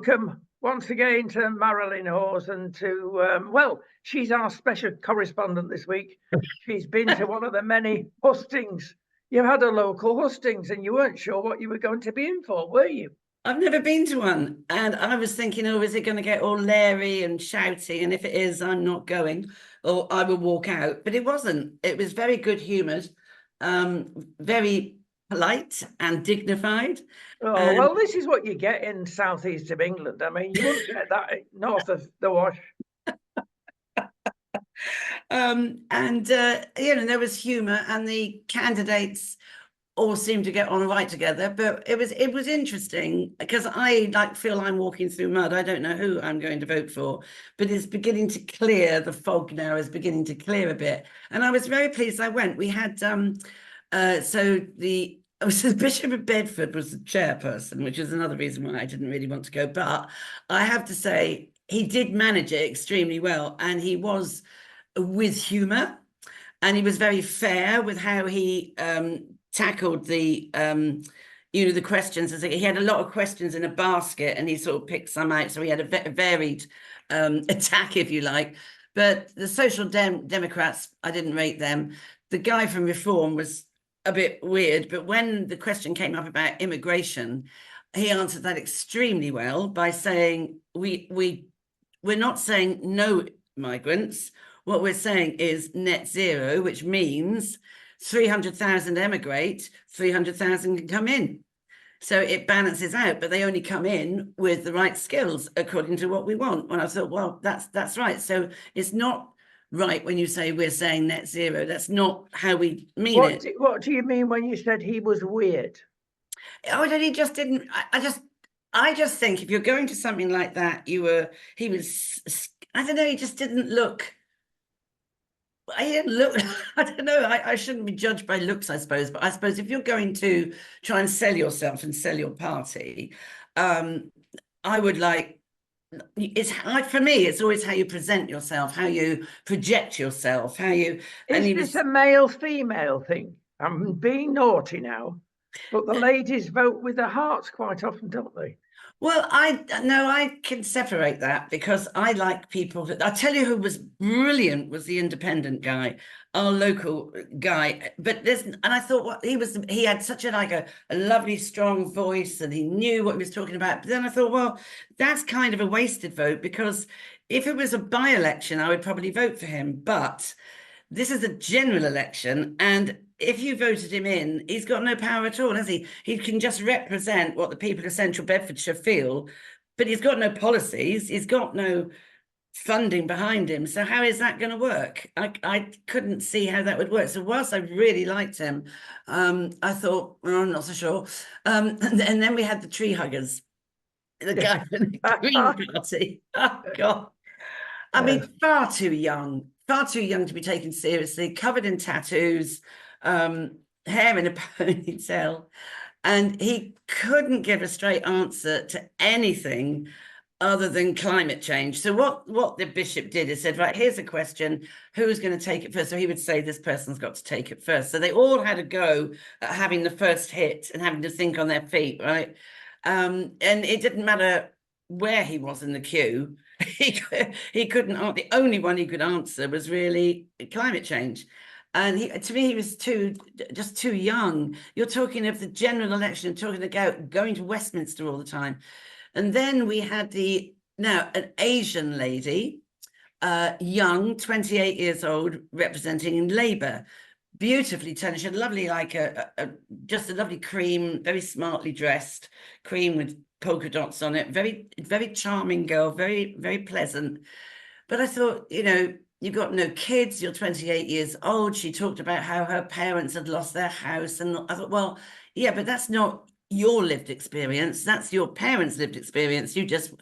welcome once again to Marilyn Hawes and to, well, she's our special correspondent this week. She's been to one of the many hustings. You had a local hustings and you weren't sure what you were going to be in for, were you? I've never been to one, and I was thinking, oh, is it going to get all leery and shouty? And if it is, I'm not going, or I will walk out. But it wasn't. It was very good-humoured, very polite and dignified. Oh, and well, this is what you get in southeast of England. I mean, you wouldn't get that north of the Wash. There was humour, and the candidates all seemed to get on right together. But it was interesting because I feel I'm walking through mud. I don't know who I'm going to vote for, but it's beginning to clear. The fog now is beginning to clear a bit, and I was very pleased I went. We had the Bishop of Bedford was the chairperson, which is another reason why I didn't really want to go. But I have to say, he did manage it extremely well, and he was with humour, and he was very fair with how he tackled the the questions. He had a lot of questions in a basket, and he sort of picked some out. So he had a varied attack, if you like. But the Social Democrats, I didn't rate them. The guy from Reform was a bit weird, but when the question came up about immigration, he answered that extremely well by saying we're not saying no migrants. What we're saying is net zero, which means 300,000 emigrate, 300,000 can come in. So it balances out, but they only come in with the right skills according to what we want. And I thought, well, that's right. So it's not right when you say we're saying net zero. That's not how we mean it. What do you mean when you said he was weird? Oh, that he just didn't. I just think if you're going to something like that, he was. I don't know. He just didn't look. I didn't look. I don't know. I shouldn't be judged by looks, I suppose. But I suppose if you're going to try and sell yourself and sell your party, I would like. It's for me. It's always how you present yourself, how you project yourself, how you. Is this a male-female thing? I'm being naughty now, but the ladies vote with their hearts quite often, don't they? Well, I can separate that because I like people. I'll tell you who was brilliant was the independent guy, our local guy. But and I thought he had such a lovely, strong voice, and he knew what he was talking about. But then I thought, well, that's kind of a wasted vote, because if it was a by-election, I would probably vote for him. But this is a general election, and if you voted him in, he's got no power at all, has he? He can just represent what the people of Central Bedfordshire feel, but he's got no policies. He's got no funding behind him. So how is that going to work? I couldn't see how that would work. So whilst I really liked him, I thought, well, I'm not so sure. And then we had the tree huggers, the guy from the Green Party. Oh, God. I mean, far too young to be taken seriously, covered in tattoos, hair in a ponytail, and he couldn't give a straight answer to anything other than climate change. So what the bishop did is said, right, here's a question, who's going to take it first? So he would say, this person's got to take it first. So they all had a go at having the first hit and having to think on their feet, right? And it didn't matter where he was in the queue. He couldn't answer. The only one he could answer was really climate change. And to me, he was just too young. You're talking of the general election, talking about going to Westminster all the time. And then we had an Asian lady, young, 28 years old, representing Labour, beautifully turned. She had lovely, just a lovely cream, very smartly dressed cream with polka dots on it. Very, very charming girl, very, very pleasant. But I thought, you've got no kids, you're 28 years old. She talked about how her parents had lost their house. And I thought, well, yeah, but that's not your lived experience. That's your parents' lived experience. You just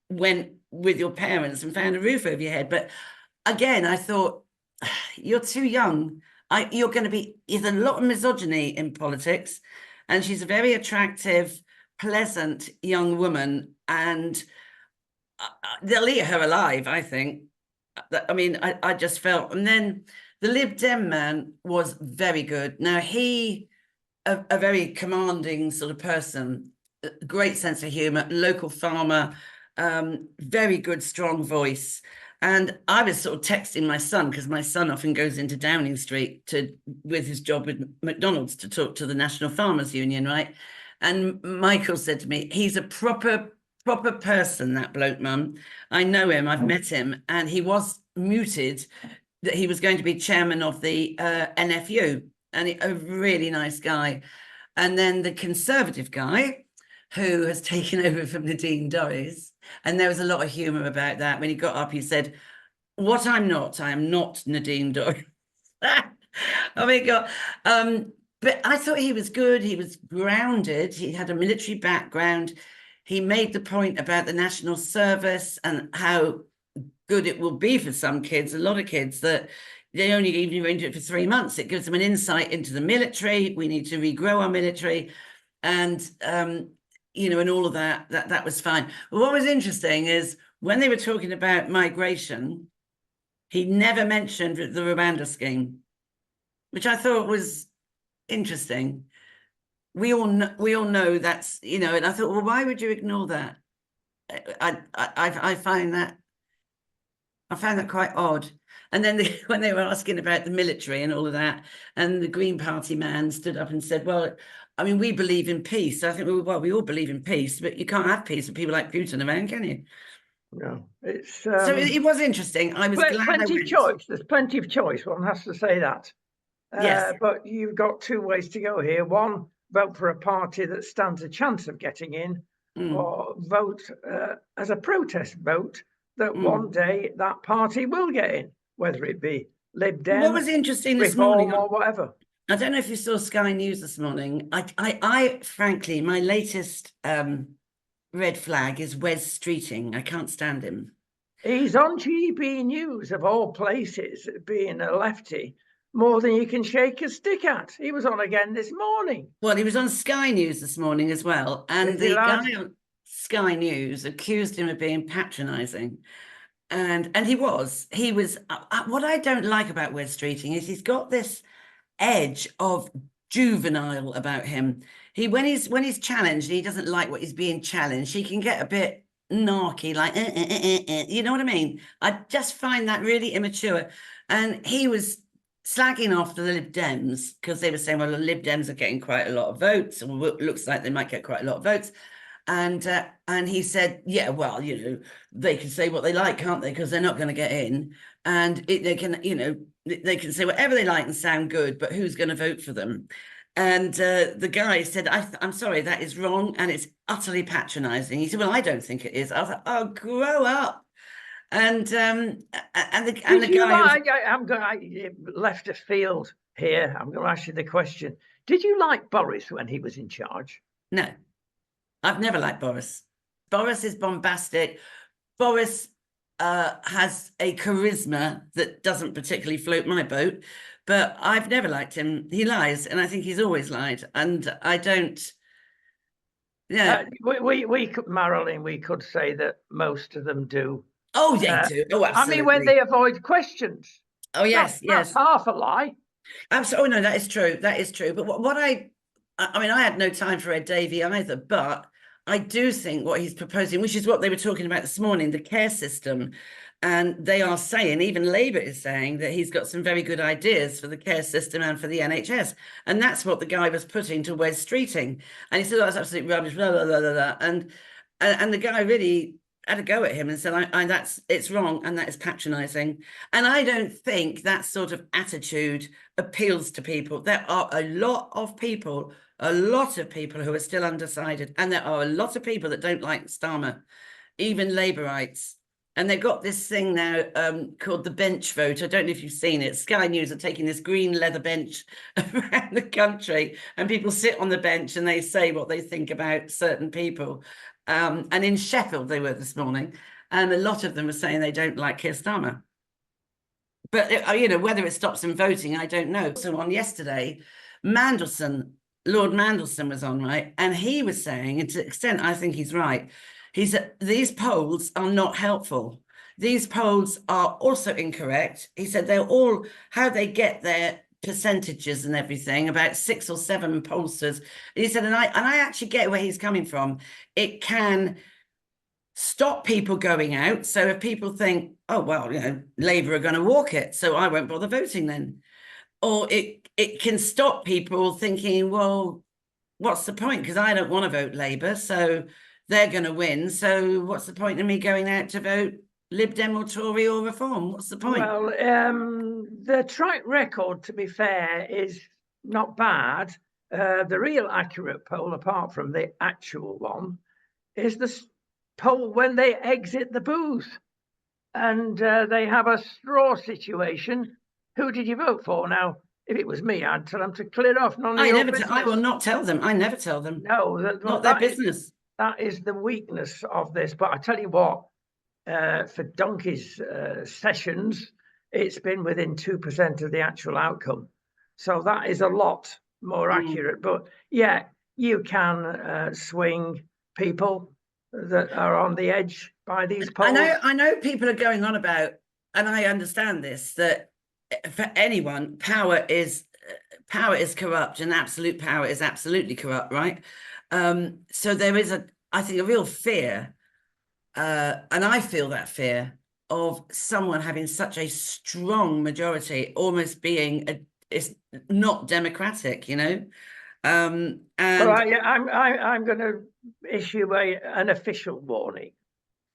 went with your parents and found a roof over your head. But again, I thought, you're too young. There's a lot of misogyny in politics. And she's a very attractive, pleasant young woman. And they'll eat her alive, I think. I mean, I just felt. And then the Lib Dem man was very good. Now, a very commanding sort of person, great sense of humour, local farmer, very good, strong voice. And I was sort of texting my son, because my son often goes into Downing Street with his job with McDonald's to talk to the National Farmers Union, right? And Michael said to me, he's a proper person, that bloke, Mum. I know him, I've met him, and he was muted that he was going to be chairman of the NFU, and a really nice guy. And then the Conservative guy, who has taken over from Nadine Dorries, and there was a lot of humour about that. When he got up, he said, "What I am not Nadine Dorries." Oh my God. But I thought he was good. He was grounded. He had a military background. He made the point about the national service and how good it will be for some kids, a lot of kids, that they only even do it for 3 months. It gives them an insight into the military. We need to regrow our military. And, and all of that was fine. But what was interesting is when they were talking about migration, he never mentioned the Rwanda scheme, which I thought was interesting. We all know that's, and I thought, well, why would you ignore that? I find that quite odd. And then when they were asking about the military and all of that, and the Green Party man stood up and said, well, I mean, we believe in peace. I think, well, we all believe in peace, but you can't have peace with people like Putin around, can you? No, it's so it was interesting. I was glad. Plenty of choice. There's plenty of choice. One has to say that. Yes. But you've got two ways to go here. One, vote for a party that stands a chance of getting in, or vote as a protest vote that one day that party will get in, whether it be Lib Dem, what was interesting this Reform, morning, or whatever. I don't know if you saw Sky News this morning. I frankly, my latest red flag is Wes Streeting. I can't stand him. He's on GB News, of all places, being a lefty, more than you can shake a stick at. He was on again this morning. Well, he was on Sky News this morning as well. And the guy on Sky News accused him of being patronising. And he was. What I don't like about Wes Streeting is he's got this edge of juvenile about him. When he's challenged, he doesn't like what he's being challenged. He can get a bit narky, like you know what I mean? I just find that really immature. And he was slagging off the Lib Dems because they were saying, well, the Lib Dems are getting quite a lot of votes, and it looks like they might get quite a lot of votes. And he said, yeah, well, they can say what they like, can't they? Because they're not going to get in. And they can, they can say whatever they like and sound good, but who's going to vote for them? And the guy said, I'm sorry, that is wrong. And it's utterly patronising. He said, well, I don't think it is. I was like, oh, grow up. And the guy... I left a field here. I'm going to ask you the question. Did you like Boris when he was in charge? No. I've never liked Boris. Boris is bombastic. Boris has a charisma that doesn't particularly float my boat, but I've never liked him. He lies, and I think he's always lied. And I don't. Yeah, we could, Marilyn, we could say that most of them do. Oh, they do. Oh, absolutely. I mean, when they avoid questions. Oh, yes, that's half a lie. Absolutely. Oh, no, that is true. That is true. But what I mean, I had no time for Ed Davey either, but I do think what he's proposing, which is what they were talking about this morning, the care system, and they are saying, even Labour is saying, that he's got some very good ideas for the care system and for the NHS. And that's what the guy was putting to Wes Streeting. And he said, oh, that's absolute rubbish, blah, blah, blah, blah, blah. And the guy really had a go at him and said, it's wrong, and that is patronising. And I don't think that sort of attitude appeals to people. There are a lot of people who are still undecided, and there are a lot of people that don't like Starmer, even Labourites. And they've got this thing now called the bench vote. I don't know if you've seen it. Sky News are taking this green leather bench around the country, and people sit on the bench and they say what they think about certain people. And in Sheffield, they were this morning, and a lot of them were saying they don't like Keir Starmer. But, whether it stops them voting, I don't know. So on yesterday, Lord Mandelson was on, right? And he was saying, and to an extent, I think he's right, he said, these polls are not helpful. These polls are also incorrect. He said they're all, how they get their percentages and everything, about 6 or 7 pollsters. He said, and I actually get where he's coming from. It can stop people going out. So if people think, oh, well, Labour are going to walk it, so I won't bother voting then. Or it can stop people thinking, well, what's the point? Because I don't want to vote Labour, so they're going to win. So what's the point in me going out to vote Lib Dem or Tory or Reform? What's the point? Well, the track record, to be fair, is not bad. The real accurate poll, apart from the actual one, is the poll when they exit the booth. And they have a straw situation. Who did you vote for? Now, if it was me, I'd tell them to clear off. I will not tell them. I never tell them. No, not their business. That is the weakness of this. But I tell you what, for Donkey's sessions, it's been within 2% of the actual outcome. So that is a lot more accurate. But yeah, you can swing people that are on the edge by these polls. I know people are going on about, and I understand this, that for anyone, power is corrupt, and absolute power is absolutely corrupt, right? So there is I think a real fear, and I feel that fear of someone having such a strong majority, almost being it's not democratic, And I'm going to issue an official warning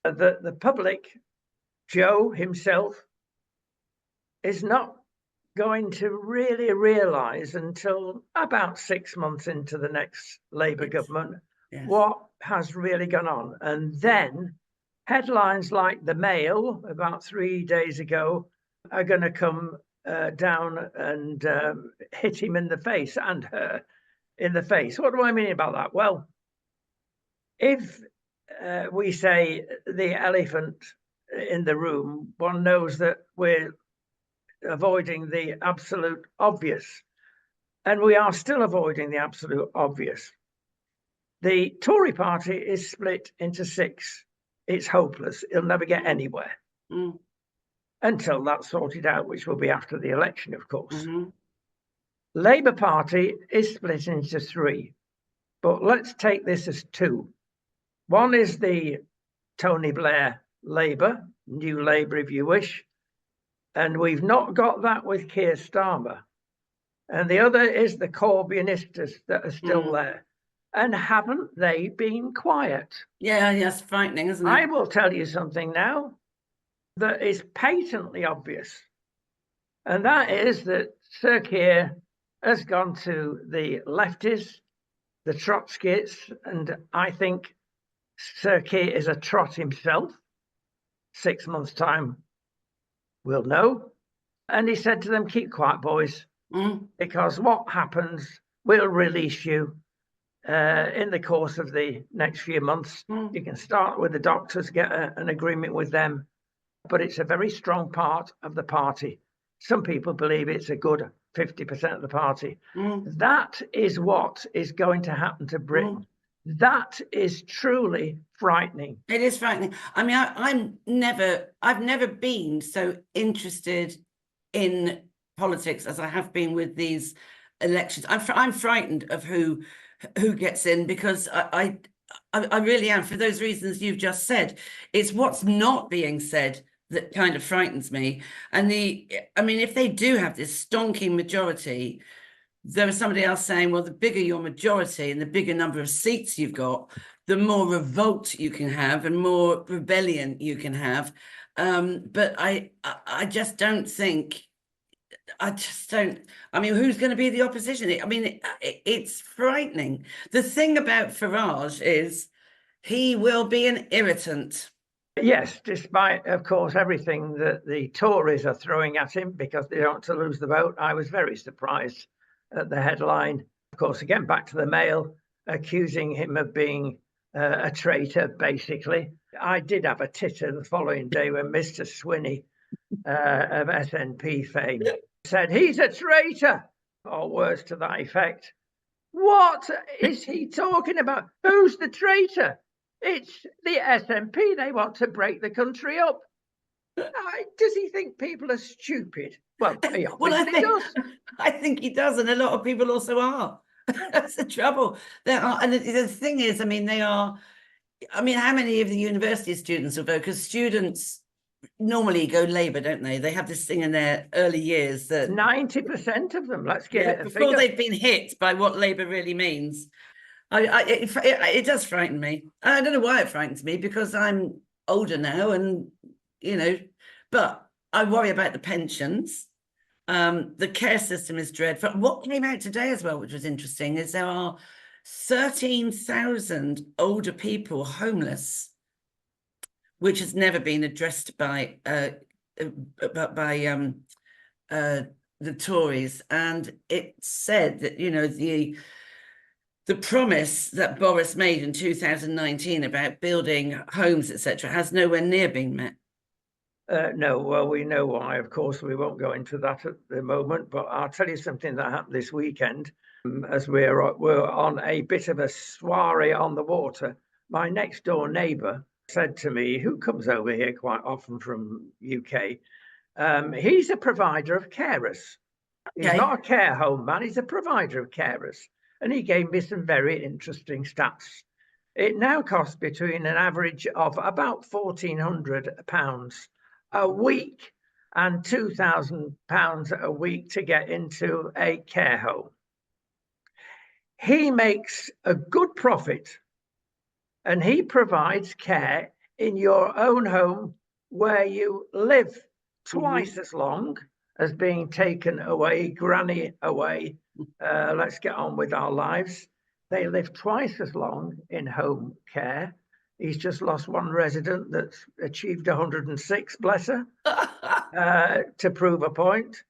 that the public, Joe himself, is not going to really realise until about 6 months into the next Labour government what has really gone on. And then headlines like the Mail about 3 days ago are going to come down and hit him in the face and her in the face. What do I mean about that? Well, if we say the elephant in the room, one knows that we're avoiding the absolute obvious, and we are still avoiding the absolute obvious. The Tory party is split into 6. It's hopeless. It'll never get anywhere until that's sorted out, which will be after the election, of course. Labour Party is split into 3, but let's take this as 2. One is the Tony Blair Labour, New Labour if you wish, and we've not got that with Keir Starmer. And the other is the Corbynistas that are still there. And haven't they been quiet? Yeah, it's frightening, isn't it? I will tell you something now that is patently obvious, and that is that Sir Keir has gone to the lefties, the Trotskyists, and I think Sir Keir is a trot himself. 6 months' time, we'll know. And he said to them, keep quiet, boys, because what happens will release you in the course of the next few months. You can start with the doctors, get an agreement with them, but it's a very strong part of the party. Some people believe it's a good 50% of the party. That is what is going to happen to Britain. That is truly frightening. It is frightening. I mean, I've never been so interested in politics as I have been with these elections. I'm frightened of who gets in, because I really am, for those reasons you've just said. It's what's not being said that kind of frightens me. And if they do have this stonking majority, there was somebody else saying, well, the bigger your majority and the bigger number of seats you've got, the more revolt you can have and more rebellion you can have. But I just don't think, who's going to be the opposition? It's frightening. The thing about Farage is he will be an irritant. Yes, despite, of course, everything that the Tories are throwing at him because they don't want to lose the vote. I was very surprised at the headline. Of course, again, back to the Mail, accusing him of being a traitor, basically. I did have a titter the following day when Mr. Swinney of SNP fame said, he's a traitor, or words to that effect. What is he talking about? Who's the traitor? It's the SNP. They want to break the country up. Does he think people are stupid? Well, he obviously does. I think he does, and a lot of people also are. That's the trouble. There are, and the thing is, they are. I mean, how many of the university students will vote? Because students normally go Labour, don't they? They have this thing in their early years that 90% of them, let's give it a before figure. they've been hit by what Labour really means. It does frighten me. I don't know why it frightens me, because I'm older now, and but I worry about the pensions. The care system is dreadful. What came out today as well, which was interesting, is there are 13,000 older people homeless, which has never been addressed by the Tories. And it said that the promise that Boris made in 2019 about building homes, etc., has nowhere near been met. No, well, we know why. Of course, we won't go into that at the moment, but I'll tell you something that happened this weekend. As we're on a bit of a soiree on the water, my next door neighbour said to me, who comes over here quite often from UK, he's a provider of carers. He's Okay. not a care home man, he's a provider of carers. And he gave me some very interesting stats. It now costs between an average of about £1,400 a week and £2,000 a week to get into a care home. He makes a good profit, and he provides care in your own home where you live twice as long as being taken away, granny away. Let's get on with our lives. They live twice as long in home care. He's just lost one resident that's achieved 106, bless her, to prove a point.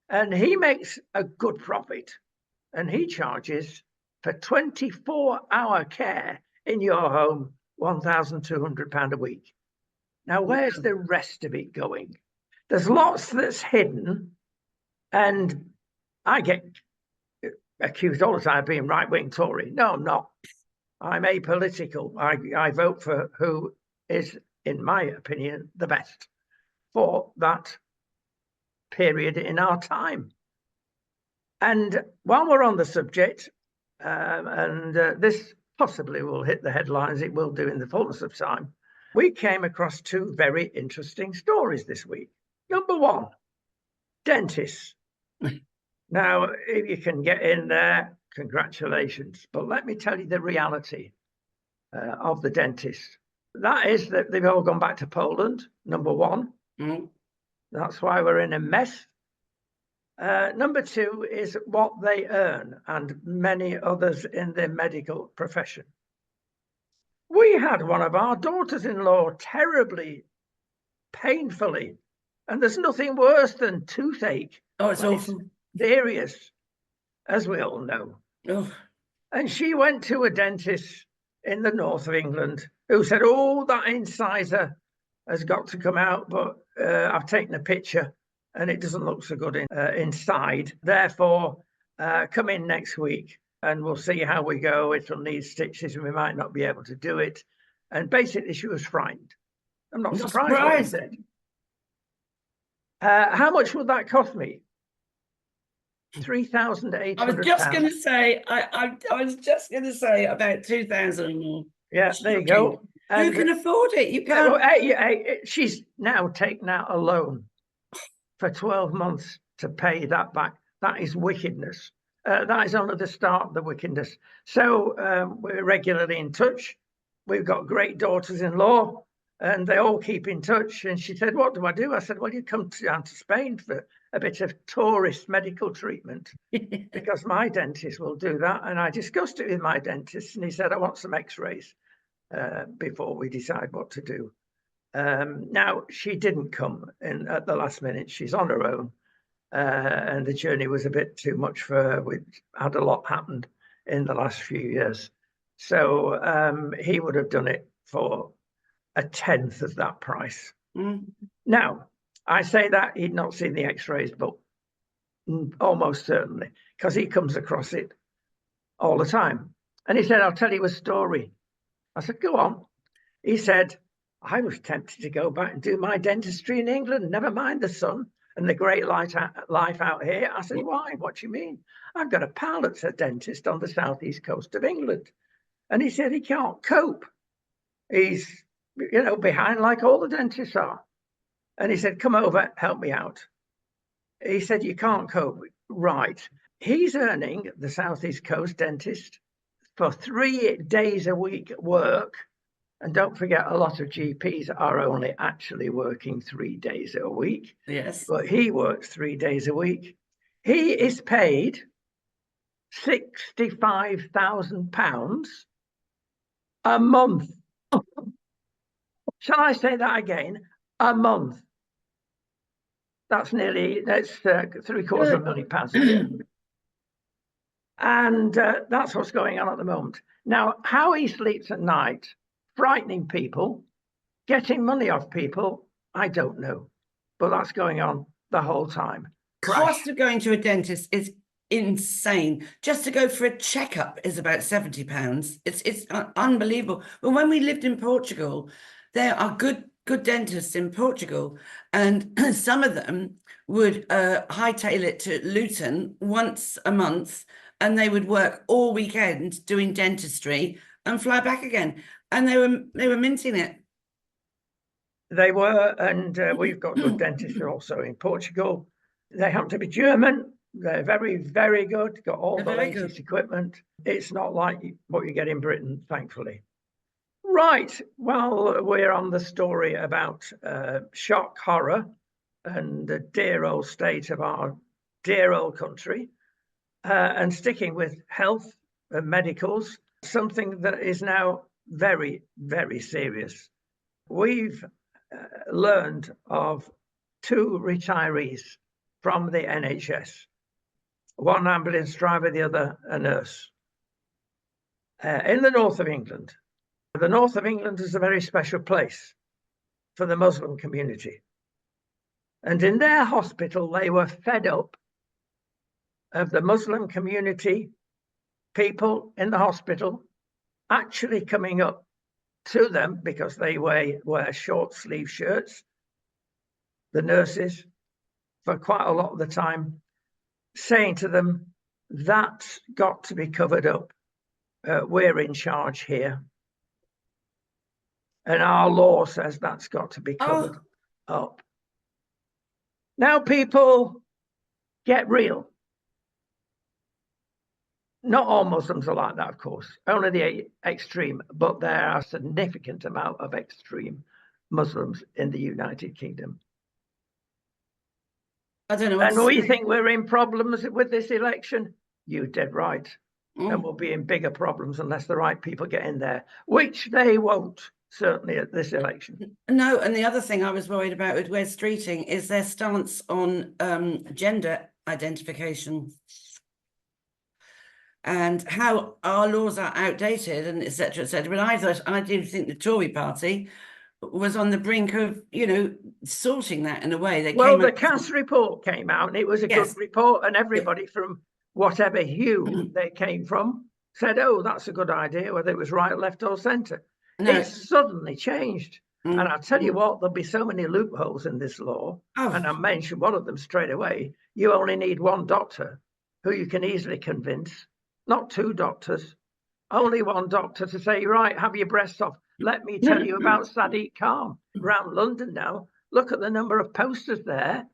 And he makes a good profit. And he charges for 24-hour care in your home £1,200 a week. Now, where's the rest of it going? There's lots that's hidden. And I get accused all the time of being right-wing Tory. No, I'm not. I'm apolitical. I vote for who is, in my opinion, the best for that period in our time. And while we're on the subject, this possibly will hit the headlines, it will do in the fullness of time, we came across two very interesting stories this week. Number one, dentists. Now, if you can get in there, congratulations. But let me tell you the reality of the dentists. That is that they've all gone back to Poland, number one. That's why we're in a mess. Number two is what they earn, and many others in the medical profession. We had one of our daughters-in-law terribly, painfully, and there's nothing worse than toothache. Oh, it's awful. Serious, as we all know. Oh. And she went to a dentist in the north of England who said, oh, that incisor has got to come out, but I've taken a picture and it doesn't look so good inside. Therefore, come in next week and we'll see how we go. It'll need stitches and we might not be able to do it. And basically, she was frightened. I'm not surprised what he said. How much would that cost me? £3,800. I was just going to say, I was just going to say about 2,000 or more. Yeah, there you go. Who can afford it? You can't. She's now taken out a loan for 12 months to pay that back. That is wickedness. That is only the start of the wickedness. So we're regularly in touch. We've got great daughters-in-law, and they all keep in touch. And she said, what do I do? I said, well, you come down to Spain for a bit of tourist medical treatment because my dentist will do that. And I discussed it with my dentist, and he said, I want some x-rays before we decide what to do. Now, she didn't come in at the last minute. She's on her own. And the journey was a bit too much for her. We'd had a lot happened in the last few years. So he would have done it for a tenth of that price. Now, I say that he'd not seen the x-rays, but almost certainly, because he comes across it all the time. And he said, I'll tell you a story. I said, go on. He said, I was tempted to go back and do my dentistry in England, never mind the sun and the great life out here. I said, why? What do you mean? I've got a pal that's a dentist on the southeast coast of England. And he said he can't cope. He's, behind like all the dentists are. And he said, come over, help me out. He said, you can't cope. Right. He's earning, the South East Coast dentist, for 3 days a week work. And don't forget, a lot of GPs are only actually working 3 days a week. Yes. But he works 3 days a week. He is paid £65,000 a month. Shall I say that again? A month. That's £750,000 a year. And that's what's going on at the moment. Now, how he sleeps at night, frightening people, getting money off people, I don't know. But that's going on the whole time. Cost of going to a dentist is insane. Just to go for a checkup is about £70. It's unbelievable. But when we lived in Portugal, there are good dentists in Portugal, and some of them would hightail it to Luton once a month, and they would work all weekend doing dentistry and fly back again, and they were minting it. They were, and we've got good dentists also in Portugal. They happen to be German. They're very, very good. Got all the latest equipment. It's not like what you get in Britain, thankfully. Right. Well, we're on the story about shock, horror, and the dear old state of our dear old country, and sticking with health and medicals, something that is now very, very serious. We've learned of 2 retirees from the NHS, one ambulance driver, the other a nurse, in the north of England. The north of England is a very special place for the Muslim community. And in their hospital, they were fed up of the Muslim community, people in the hospital, actually coming up to them because they wear short sleeve shirts, the nurses, for quite a lot of the time, saying to them, that's got to be covered up. We're in charge here. And our law says that's got to be covered up. Now, people, get real. Not all Muslims are like that, of course, only the extreme, but there are a significant amount of extreme Muslims in the United Kingdom. I don't know. And we think we're in problems with this election. You're dead right. And we'll be in bigger problems unless the right people get in there, which they won't, certainly at this election. No, and the other thing I was worried about with Wes Streeting is their stance on gender identification and how our laws are outdated and et cetera, et cetera. But I do think the Tory party was on the brink of, sorting that in a way. The Cass report came out, and it was a good report, and everybody from whatever hue they came from said, oh, that's a good idea, whether it was right, left or centre. No. It's suddenly changed. And I'll tell you what, there'll be so many loopholes in this law, and I mentioned one of them straight away. You only need one doctor who you can easily convince, not 2 doctors, only one doctor to say, right, have your breasts off. Let me tell you about Sadiq Khan around London now. Look at the number of posters there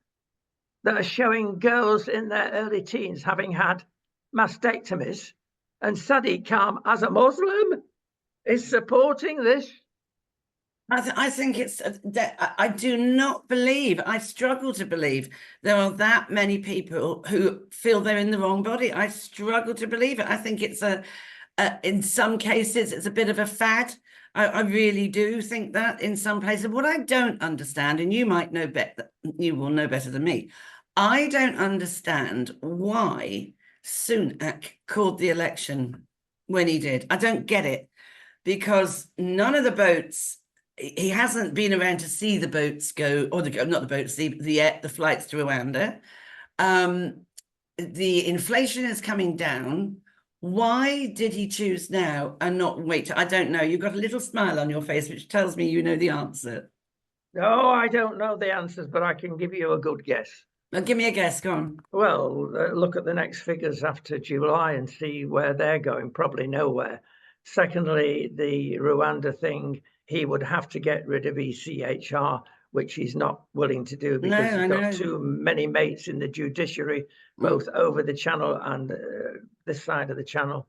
that are showing girls in their early teens having had mastectomies. And Sadiq Khan, as a Muslim, is supporting this. I think it's, I do not believe, I struggle to believe there are that many people who feel they're in the wrong body. I struggle to believe it. I think it's in some cases, it's a bit of a fad. I really do think that in some places. What I don't understand, and you might know better, you will know better than me, I don't understand why Sunak called the election when he did. I don't get it, because none of the boats, he hasn't been around to see the boats go, or not the boats, the flights to Rwanda. The inflation is coming down. Why did he choose now and not wait? I don't know. You've got a little smile on your face, which tells me you know the answer. No, I don't know the answers, but I can give you a good guess. Now, give me a guess, go on. Well, look at the next figures after July and see where they're going. Probably nowhere. Secondly, the Rwanda thing, he would have to get rid of ECHR, which he's not willing to do because No, I he's got know. too many mates in the judiciary, both over the channel and this side of the channel.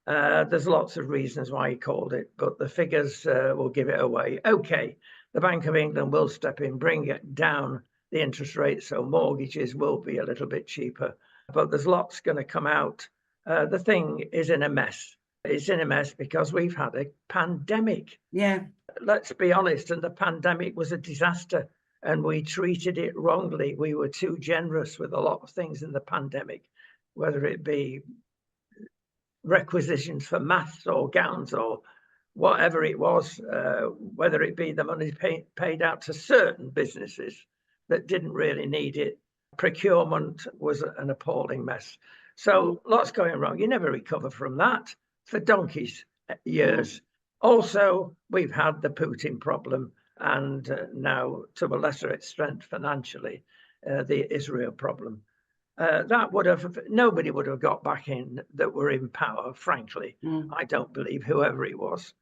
There's lots of reasons why he called it, but the figures will give it away. Okay, the Bank of England will step in, bring it down the interest rate, so mortgages will be a little bit cheaper, but there's lots going to come out. The thing is in a mess. It's in a mess because we've had a pandemic. Yeah. Let's be honest, and the pandemic was a disaster, and we treated it wrongly. We were too generous with a lot of things in the pandemic, whether it be requisitions for masks or gowns or whatever it was, whether it be the money paid out to certain businesses that didn't really need it. Procurement was an appalling mess. So lots going wrong. You never recover from that for donkey's years. Also, we've had the Putin problem, and now to a lesser extent financially, the Israel problem. That would have, nobody would have got back in that were in power, frankly. I don't believe whoever it was.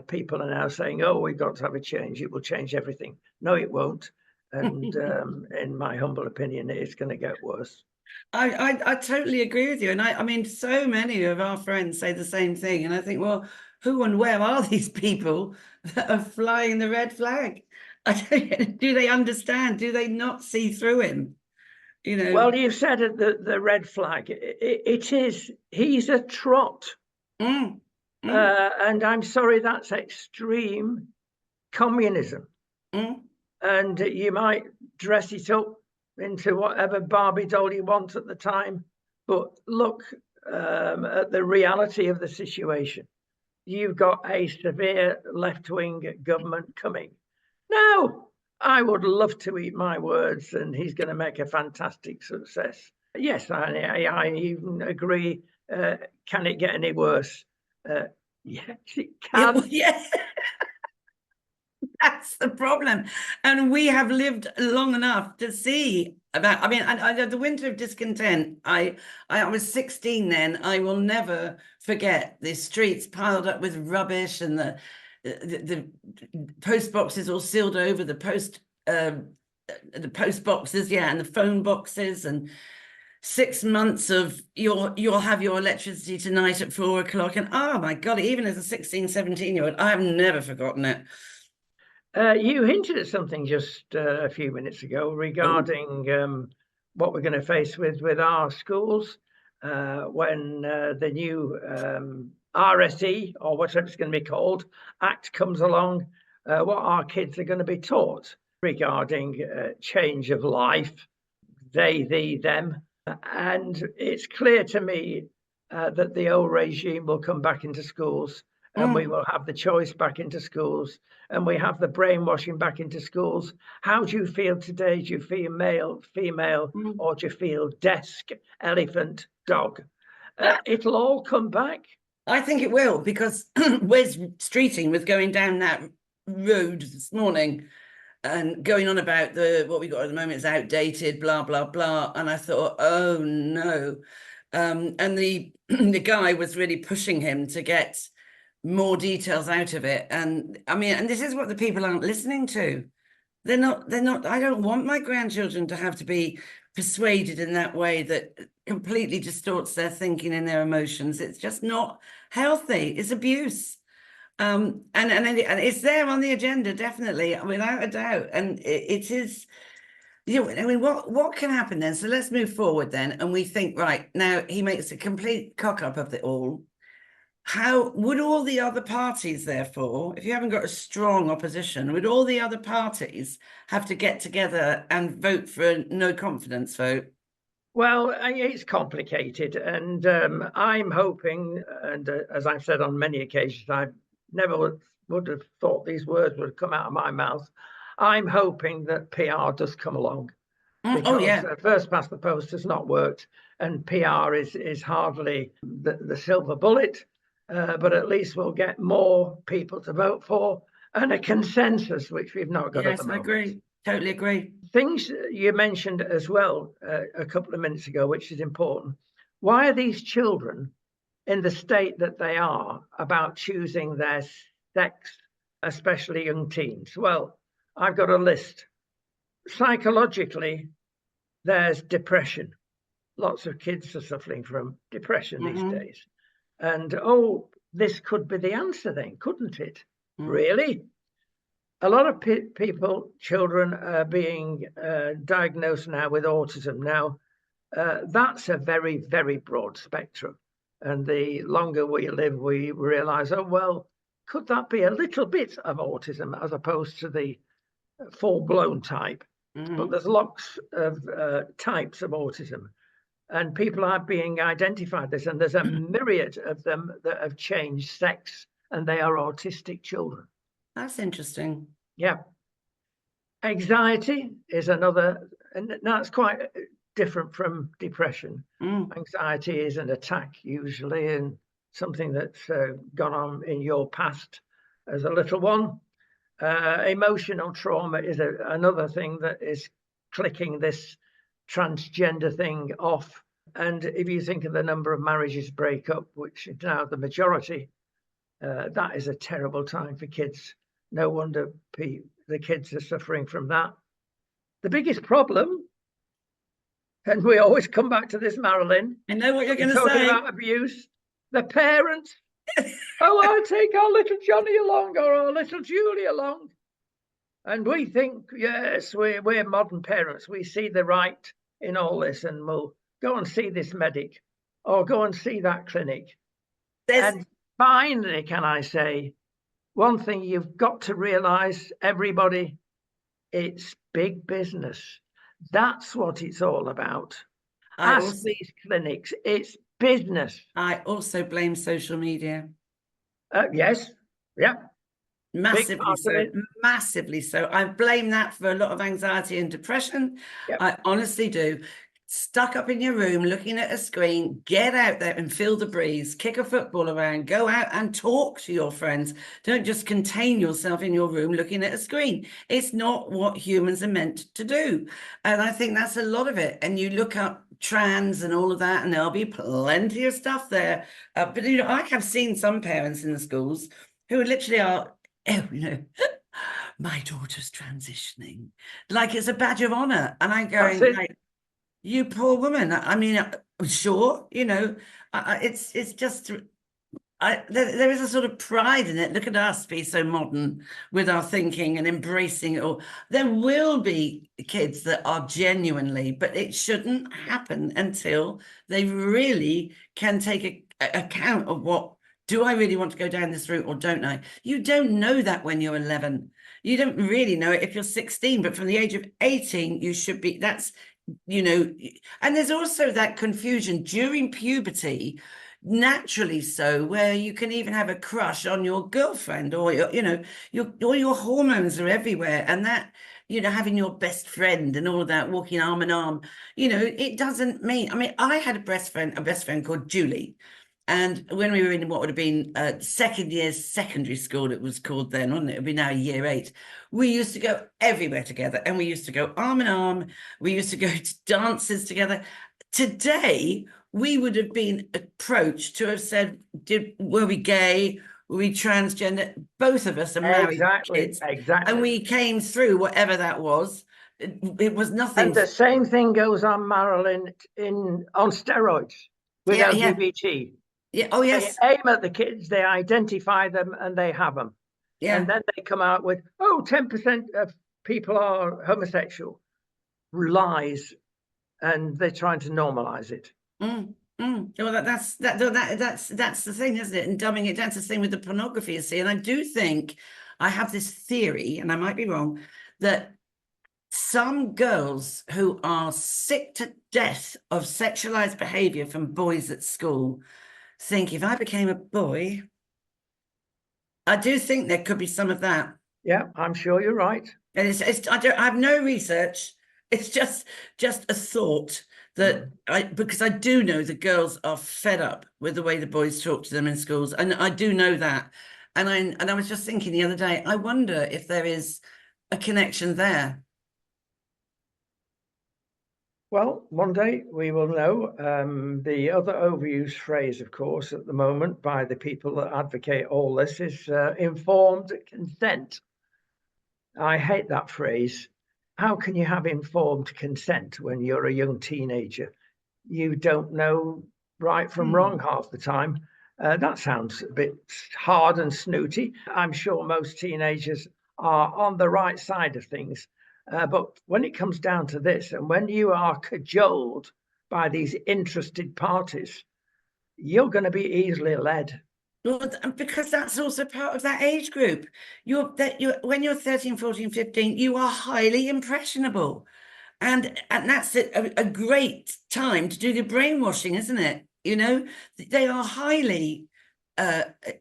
People are now saying, oh, we've got to have a change. It will change everything. No, it won't. And in my humble opinion, it's going to get worse. I totally agree with you. And I mean, so many of our friends say the same thing. And I think, well, who and where are these people that are flying the red flag? Do they understand? Do they not see through him? You know. Well, you said the red flag. It is. He's a trot. And I'm sorry, that's extreme communism. And you might dress it up into whatever Barbie doll you want at the time, but look at the reality of the situation. You've got a severe left-wing government coming. Now, I would love to eat my words, and he's going to make a fantastic success. Yes, I even agree. Can it get any worse? Yes, it can. Yes. That's the problem. And we have lived long enough to see about, I mean, the winter of discontent, I was 16 then. I will never forget the streets piled up with rubbish and the post boxes all sealed over, the post boxes, yeah, and the phone boxes, and 6 months of you'll have your electricity tonight at 4 o'clock. And oh my God, even as a 16, 17-year-old, I have never forgotten it. You hinted at something just a few minutes ago regarding what we're going to face with our schools when the new RSE, or whatever it's going to be called, Act comes along, what our kids are going to be taught regarding change of life, they, thee, them. And it's clear to me that the old regime will come back into schools, and we will have the choice back into schools, and we have the brainwashing back into schools. How do you feel today? Do you feel male, female, or do you feel desk, elephant, dog? It'll all come back. I think it will, because Wes Streeting was going down that road this morning and going on about what we got at the moment is outdated, blah, blah, blah. And I thought, oh, no. And the guy was really pushing him to get more details out of it. And I mean, and this is what the people aren't listening to. They're not, I don't want my grandchildren to have to be persuaded in that way that completely distorts their thinking and their emotions. It's just not healthy. It's abuse. And it's there on the agenda, definitely, without a doubt. And it is, you know, I mean, what can happen then? So let's move forward then. And we think, right, now he makes a complete cock up of it all. How would all the other parties, therefore, if you haven't got a strong opposition, would all the other parties have to get together and vote for a no confidence vote? Well, it's complicated, and I'm hoping, and as I've said on many occasions, I never would have thought these words would come out of my mouth. I'm hoping that PR does come along. Because first past the post has not worked, and PR is hardly the silver bullet. But at least we'll get more people to vote for, and a consensus, which we've not got at the moment. Yes, I agree. Totally agree. Things you mentioned as well a couple of minutes ago, which is important. Why are these children in the state that they are about choosing their sex especially young teens? Well, I've got a list. Psychologically, there's depression. Lots of kids are suffering from depression these days. And, oh, this could be the answer then, couldn't it? Really? A lot of people, children, are being diagnosed now with autism. Now, that's a very, very broad spectrum. And the longer we live, we realize, oh, well, could that be a little bit of autism as opposed to the full-blown type? But there's lots of types of autism, and people are being identified this, and there's a myriad of them that have changed sex, and they are autistic children. That's interesting. Yeah. Anxiety is another, and that's quite different from depression. Anxiety is an attack usually, and something that's gone on in your past as a little one. Emotional trauma is another thing that is clicking this transgender thing off. And if you think of the number of marriages break up, which is now the majority, that is a terrible time for kids. No wonder the kids are suffering from that. The biggest problem, and we always come back to this, Marilyn. I know what you're going to say. Talking about abuse, the parents. Oh, I'll take our little Johnny along or our little Julie along. And we think, yes, we're modern parents. We see the right in all this, and we'll go and see this medic or go and see that clinic. And finally, can I say, one thing you've got to realize, everybody, it's big business. That's what it's all about. Ask these clinics, it's business. I also blame social media. Yes, yeah. Massively so, massively so. I blame that for a lot of anxiety and depression. Yep. I honestly do. Stuck up in your room, looking at a screen, get out there and feel the breeze, kick a football around, go out and talk to your friends. Don't just contain yourself in your room looking at a screen. It's not what humans are meant to do. And I think that's a lot of it. And you look up trans and all of that, and there'll be plenty of stuff there. But, you know, I have seen some parents in the schools who literally are, oh, you know, my daughter's transitioning. Like it's a badge of honor. And I'm going, like, you poor woman. I mean, sure, you know, it's just, there is a sort of pride in it. Look at us be so modern with our thinking and embracing it all. There will be kids that are genuinely, but it shouldn't happen until they really can take account of what, do I really want to go down this route or don't I? You don't know that when you're 11. You don't really know it if you're 16, but from the age of 18, you should be, that's, you know, and there's also that confusion during puberty, naturally so, where you can even have a crush on your girlfriend or your, you know, all your hormones are everywhere, and that, you know, having your best friend and all of that, walking arm in arm, you know, it doesn't mean, I mean, I had a best friend called Julie. And when we were in what would have been second year secondary school, it was called then, wasn't it? It would be now year 8. We used to go everywhere together, and we used to go arm in arm. We used to go to dances together. Today, we would have been approached to have said, were we gay? Were we transgender? Both of us are married kids. Exactly. And we came through whatever that was. It was nothing. And the same thing goes on, Marilyn, on steroids with LGBT. Yeah. Oh, yes. They aim at the kids, they identify them, and they have them. Yeah. And then they come out with, 10% of people are homosexual. Lies. And they're trying to normalize it. Well, that's the thing, isn't it? And dumbing it down. It's the same with the pornography, you see. And I do think, I have this theory, and I might be wrong, that some girls who are sick to death of sexualized behavior from boys at school think, if I became a boy, I do think there could be some of that. Yeah, I'm sure you're right. And I have no research. It's just a thought that because I do know the girls are fed up with the way the boys talk to them in schools, and I do know that. And I was just thinking the other day, I wonder if there is a connection there. Well, one day we will know. The other overused phrase, of course, at the moment by the people that advocate all this is informed consent. I hate that phrase. How can you have informed consent when you're a young teenager? You don't know right from wrong half the time. That sounds a bit hard and snooty. I'm sure most teenagers are on the right side of things. But when it comes down to this, and when you are cajoled by these interested parties, you're going to be easily led. Well, because that's also part of that age group. When you're 13, 14, 15, you are highly impressionable. And that's a great time to do the brainwashing, isn't it? You know, they are highly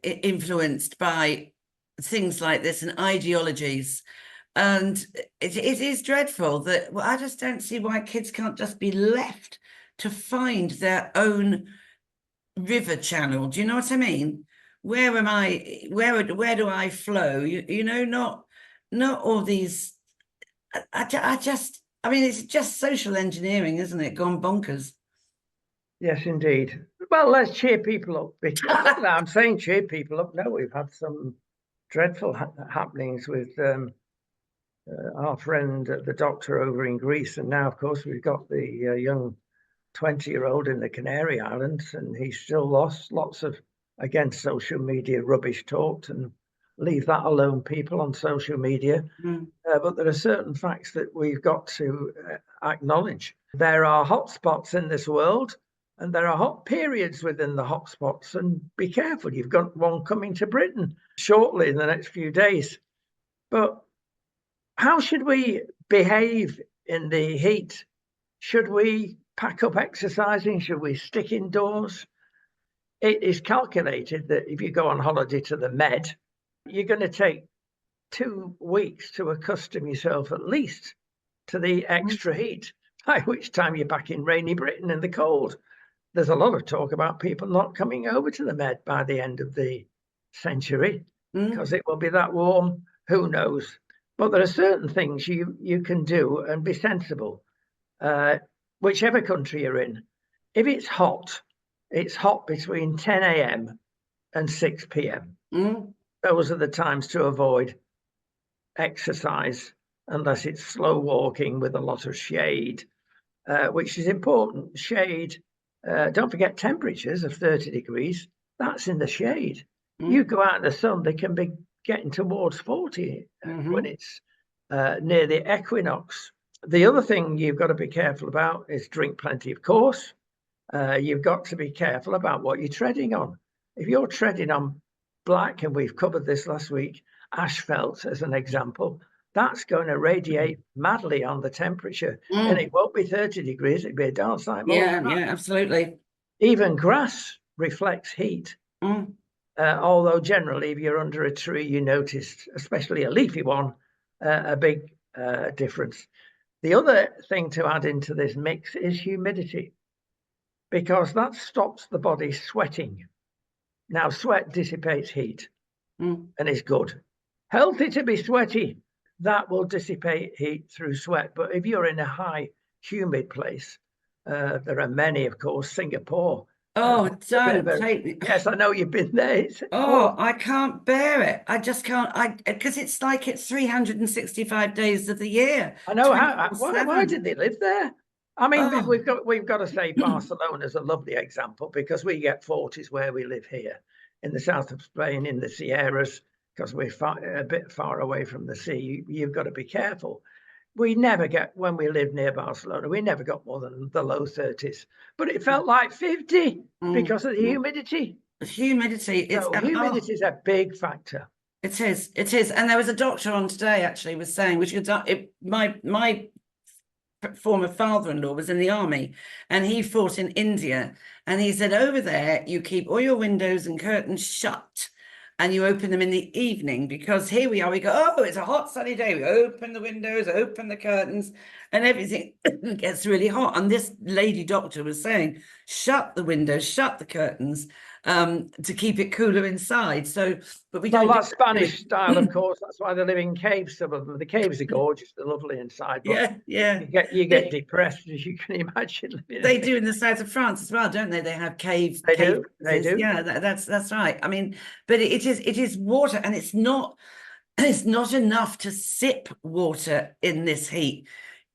influenced by things like this and ideologies. And it is dreadful that, well, I just don't see why kids can't just be left to find their own river channel. Do you know what I mean? Where am I? Where do I flow? You know, not all these. I mean, it's just social engineering, isn't it? Gone bonkers. Yes, indeed. Well, let's cheer people up. Because I'm saying cheer people up. No, we've had some dreadful happenings with our friend, the doctor over in Greece. And now, of course, we've got the young 20-year-old in the Canary Islands, and he's still lost. Lots of, again, social media rubbish talked, and leave that alone, people on social media. But there are certain facts that we've got to acknowledge. There are hotspots in this world, and there are hot periods within the hotspots, and be careful. You've got one coming to Britain shortly in the next few days. But how should we behave in the heat? Should we pack up exercising? Should we stick indoors? It is calculated that if you go on holiday to the Med, you're going to take 2 weeks to accustom yourself at least to the extra heat, by which time you're back in rainy Britain in the cold. There's a lot of talk about people not coming over to the Med by the end of the century because it will be that warm. Who knows? But there are certain things you can do and be sensible, whichever country you're in. If it's hot between 10 a.m. and 6 p.m. Those are the times to avoid exercise unless it's slow walking with a lot of shade, which is important. Shade, don't forget temperatures of 30 degrees. That's in the shade. You go out in the sun, they can be getting towards 40 when it's near the equinox. The other thing you've got to be careful about is drink plenty, of course. You've got to be careful about what you're treading on. If you're treading on black, and we've covered this last week, asphalt as an example, that's going to radiate madly on the temperature. And it won't be 30 degrees, it'll be a darn sight more. Yeah, absolutely. Even grass reflects heat. Although generally, if you're under a tree, you notice, especially a leafy one, a big difference. The other thing to add into this mix is humidity, because that stops the body sweating. Now, sweat dissipates heat and is good. Healthy to be sweaty, that will dissipate heat through sweat. But if you're in a high, humid place, there are many, of course, Singapore. Oh, don't take me. Yes, I know you've been there. I can't bear it. I just can't. Because it's like it's 365 days of the year. I know. Why did they live there? I mean, we've got to say Barcelona's a lovely example, because we get 40s where we live here in the south of Spain, in the Sierras, because we're a bit far away from the sea. You've got to be careful. We never get, when we lived near Barcelona, we never got more than the low 30s, but it felt like 50 because of the humidity. Humidity is a big factor. It is. And there was a doctor on today actually was saying, my former father-in-law was in the army and he fought in India, and he said over there you keep all your windows and curtains shut and you open them in the evening, because here we are, we go, oh, it's a hot sunny day, we open the windows, open the curtains, and everything gets really hot. And this lady doctor was saying, shut the windows, shut the curtains, to keep it cooler inside. So, but we don't. Well, that's Spanish style, of course. That's why they live in caves. Some of them. The caves are gorgeous. They're lovely inside. But yeah. You get depressed, as you can imagine. They do in the south of France as well, don't they? They have caves. They do. They do. Yeah, that's right. I mean, but it is water, and it's not enough to sip water in this heat.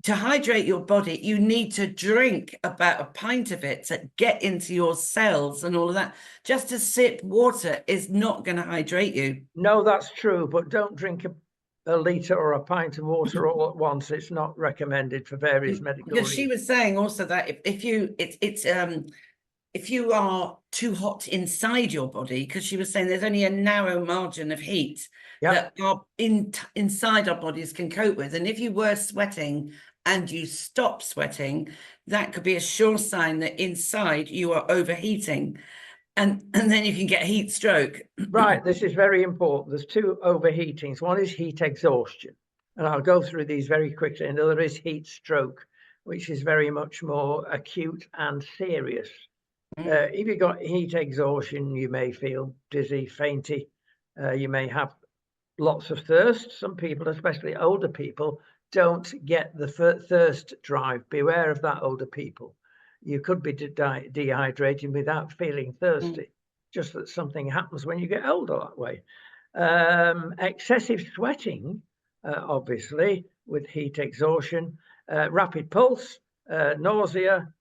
To hydrate your body, you need to drink about a pint of it to get into your cells and all of that. Just to sip water is not going to hydrate you. No, that's true, but don't drink a litre or a pint of water all at once. It's not recommended for various medical reasons. She was saying also that if you are too hot inside your body, because she was saying there's only a narrow margin of heat that our inside our bodies can cope with. And if you were sweating and you stop sweating, that could be a sure sign that inside you are overheating. And then you can get heat stroke. Right, this is very important. There's two overheatings. One is heat exhaustion, and I'll go through these very quickly. And the other is heat stroke, which is very much more acute and serious. If you've got heat exhaustion, you may feel dizzy, fainty. You may have lots of thirst. Some people, especially older people, don't get the thirst drive. Beware of that, older people. You could be dehydrating without feeling thirsty, just that something happens when you get older that way. Excessive sweating, obviously, with heat exhaustion, rapid pulse, nausea,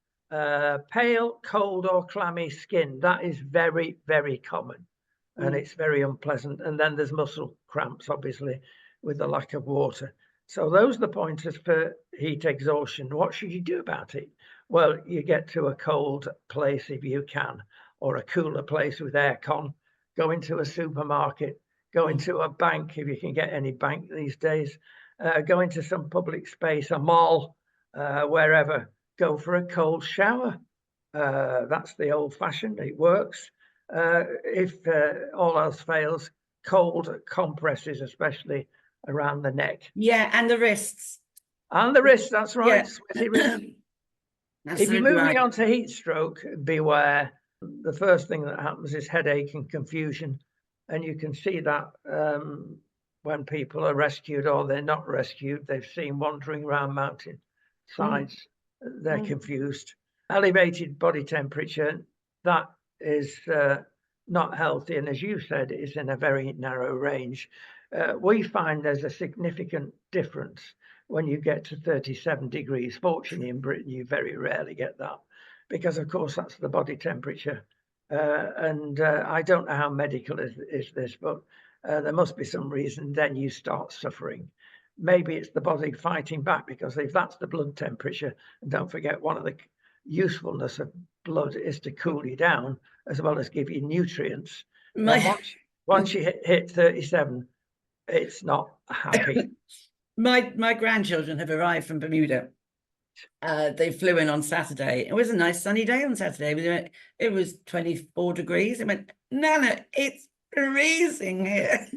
pale, cold or clammy skin. That is very, very common, and it's very unpleasant. And then there's muscle cramps, obviously, with the lack of water. So those are the pointers for heat exhaustion. What should you do about it? Well, you get to a cold place if you can, or a cooler place with aircon. Go into a supermarket, go into a bank if you can get any bank these days. Go into some public space, a mall, wherever. Go for a cold shower. That's the old-fashioned. It works. If all else fails, cold compresses, especially around the neck. Yeah, and the wrists. And the wrists, that's right. Yeah. If you're moving on to heat stroke, beware. The first thing that happens is headache and confusion. And you can see that when people are rescued or they're not rescued, they've seen wandering around mountain sides. They're confused. Elevated body temperature, that is not healthy. And as you said, it's in a very narrow range. We find there's a significant difference when you get to 37 degrees. Fortunately, in Britain, you very rarely get that because, of course, that's the body temperature. I don't know how medical is this, but there must be some reason. Then you start suffering. Maybe it's the body fighting back, because if that's the blood temperature, and don't forget, one of the usefulness of blood is to cool you down as well as give you nutrients. Once you hit 37, it's not happy. My grandchildren have arrived from Bermuda. They flew in on Saturday. It was a nice sunny day on Saturday. It was 24 degrees. I went, Nana, it's freezing here.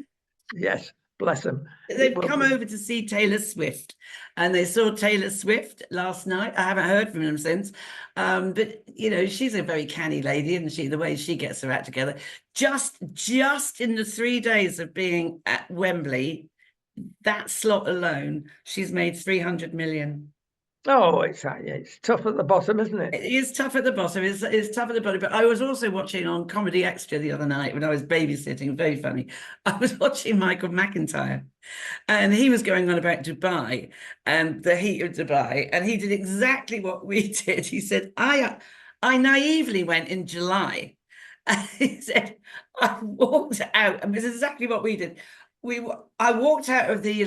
Yes, bless them. They've come over to see Taylor Swift, and they saw Taylor Swift last night. I haven't heard from them since. But you know, she's a very canny lady, isn't she? The way she gets her act together. Just in the 3 days of being at Wembley, that slot alone, she's made 300 million. Oh, it's tough at the bottom, isn't it? It is tough at the bottom. It's tough at the bottom. But I was also watching on Comedy Extra the other night when I was babysitting. Very funny. I was watching Michael McIntyre, and he was going on about Dubai and the heat of Dubai, and he did exactly what we did. He said, I naively went in July, and he said, I walked out, and this is exactly what we did. I walked out of the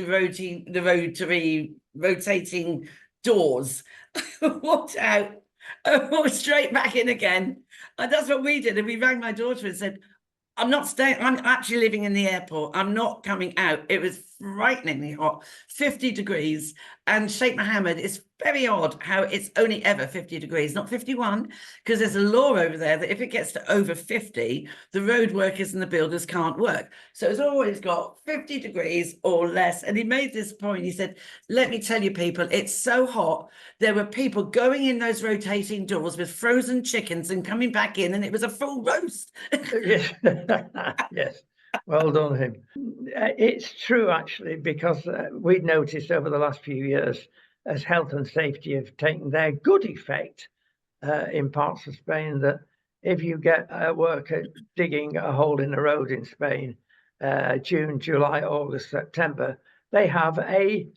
rotary rotating doors. I walked out, I walked straight back in again. And that's what we did. And we rang my daughter and said, I'm not staying, I'm actually living in the airport. I'm not coming out. It was frighteningly hot, 50 degrees. And Sheikh Mohammed, it's very odd how it's only ever 50 degrees, not 51, because there's a law over there that if it gets to over 50, the road workers and the builders can't work. So it's always got 50 degrees or less. And he made this point. He said, let me tell you, people, it's so hot. There were people going in those rotating doors with frozen chickens and coming back in, and it was a full roast. Yes, yes. Well done, him. It's true, actually, because we've noticed over the last few years as health and safety have taken their good effect in parts of Spain, that if you get a worker digging a hole in the road in Spain, June, July, August, September, they have a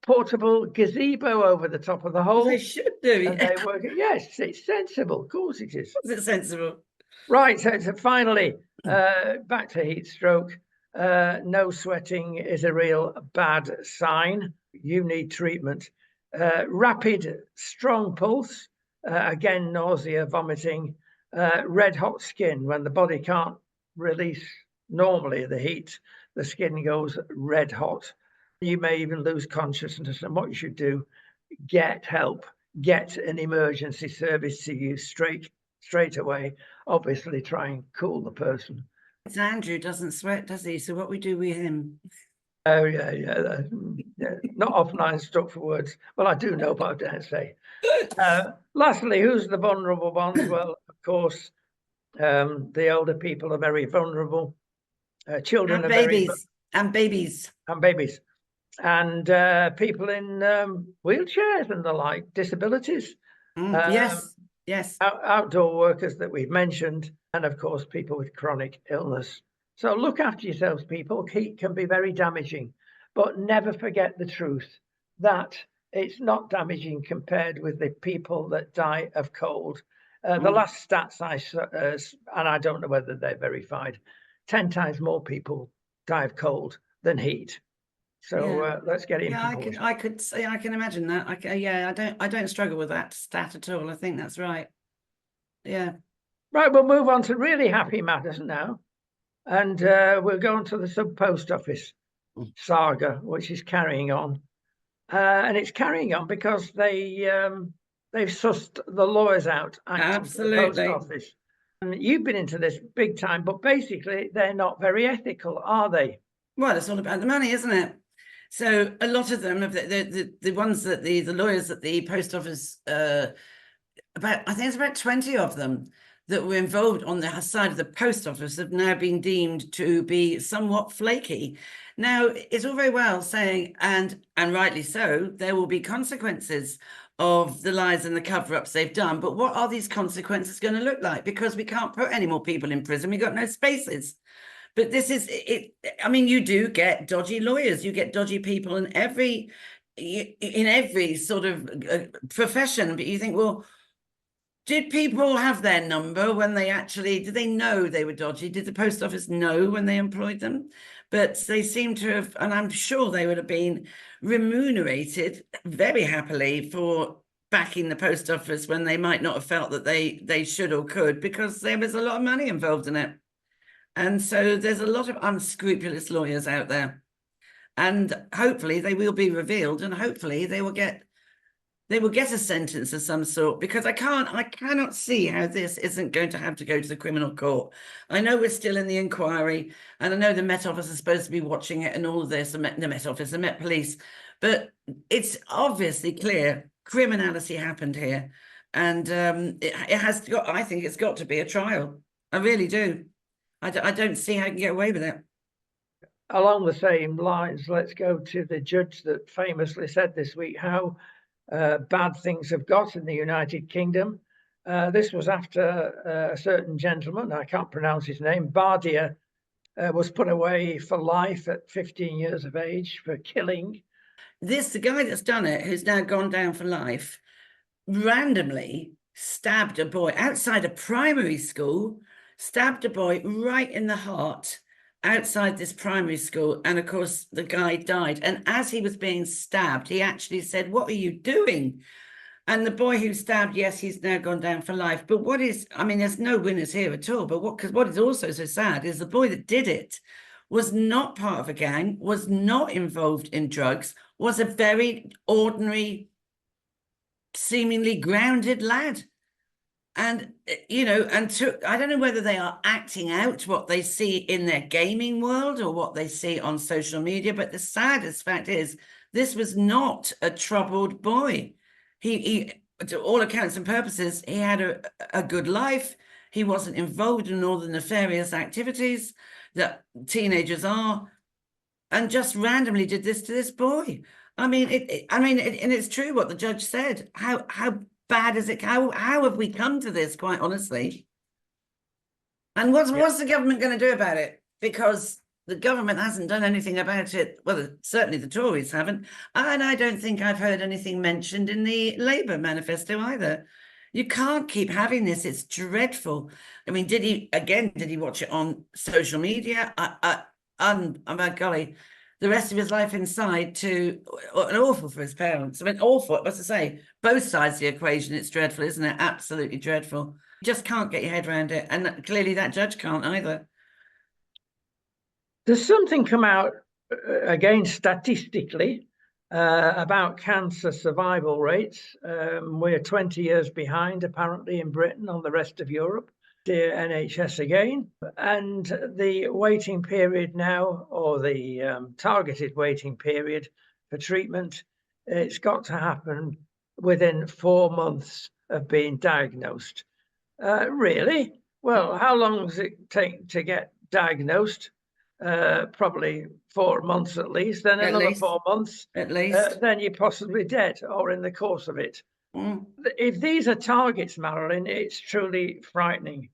portable gazebo over the top of the hole. They should do. And they work. Yes, it's sensible. Of course it is. Is it sensible? Right, so finally, back to heat stroke. No sweating is a real bad sign. You need treatment. Rapid, strong pulse, again, nausea, vomiting, red hot skin. When the body can't release normally the heat, the skin goes red hot. You may even lose consciousness, and what you should do, get help, get an emergency service to you straight away. Obviously try and cool the person. Andrew doesn't sweat, does he? So what we do with him? Oh yeah. Not often I'm stuck for words. Well, I do know, but I dare say. Lastly, who's the vulnerable ones? Well, of course, the older people are very vulnerable. Children And are babies. and babies, and people in wheelchairs and the like, disabilities. Yes. Outdoor workers that we've mentioned, and of course, people with chronic illness. So look after yourselves, people. Heat can be very damaging, but never forget the truth that it's not damaging compared with the people that die of cold. The last stats I and I don't know whether they're verified, 10 times more people die of cold than heat. So let's get in. I could say, I can imagine that. I don't struggle with that stat at all. I think that's right. Yeah. Right, we'll move on to really happy matters now, and we'll go on to the sub post office saga, which is carrying on, and it's carrying on because they've sussed the lawyers out. Absolutely. The post office. And you've been into this big time, but basically they're not very ethical, are they? Well, it's all about the money, isn't it? So a lot of them, the ones that the lawyers at the post office, I think it's about 20 of them that were involved on the side of the post office have now been deemed to be somewhat flaky. Now, it's all very well saying, and rightly so, there will be consequences of the lies and the cover-ups they've done. But what are these consequences going to look like? Because we can't put any more people in prison. We've got no spaces. But this is it. I mean, you do get dodgy lawyers, you get dodgy people in every sort of profession. But you think, well, did people have their number when they did they know they were dodgy? Did the post office know when they employed them? But they seem to have, and I'm sure they would have been remunerated very happily for backing the post office when they might not have felt that they should or could, because there was a lot of money involved in it. And so there's a lot of unscrupulous lawyers out there, and hopefully they will be revealed, and hopefully they will get a sentence of some sort, because I cannot see how this isn't going to have to go to the criminal court. I know we're still in the inquiry, and I know the Met Office is supposed to be watching it and all of this, the Met Office, the Met Police, but it's obviously clear criminality happened here, and I think it's got to be a trial. I really do. I don't see how you can get away with it. Along the same lines, let's go to the judge that famously said this week how bad things have got in the United Kingdom. This was after a certain gentleman, I can't pronounce his name, Bardia, was put away for life at 15 years of age for killing. The guy that's done it, who's now gone down for life, randomly stabbed a boy outside a primary school, stabbed a boy right in the heart outside this primary school. And of course, the guy died. And as he was being stabbed, he actually said, "What are you doing?" And the boy who stabbed, yes, he's now gone down for life. But there's no winners here at all. But what is also so sad is the boy that did it was not part of a gang, was not involved in drugs, was a very ordinary, seemingly grounded lad. And, you know, I don't know whether they are acting out what they see in their gaming world or what they see on social media, but the saddest fact is this was not a troubled boy. He to all accounts and purposes, he had a good life. He wasn't involved in all the nefarious activities that teenagers are, and just randomly did this to this boy. I mean, and it's true what the judge said. How bad is it? How have we come to this, quite honestly? And what's the government going to do about it? Because the government hasn't done anything about it. Well, certainly the Tories haven't. And I don't think I've heard anything mentioned in the Labour manifesto either. You can't keep having this. It's dreadful. I mean, did he watch it on social media? Oh my golly, the rest of his life inside awful for his parents. I mean, awful, what's to say? Both sides of the equation, it's dreadful, isn't it? Absolutely dreadful. You just can't get your head around it. And clearly that judge can't either. There's something come out, again, statistically, about cancer survival rates. We're 20 years behind, apparently, in Britain on the rest of Europe. Dear NHS again. And the waiting period now, or the targeted waiting period for treatment, it's got to happen within 4 months of being diagnosed. Really? Well, how long does it take to get diagnosed? Probably 4 months at least, then another 4 months. At least. Then you're possibly dead, or in the course of it. If these are targets, Marilyn, it's truly frightening.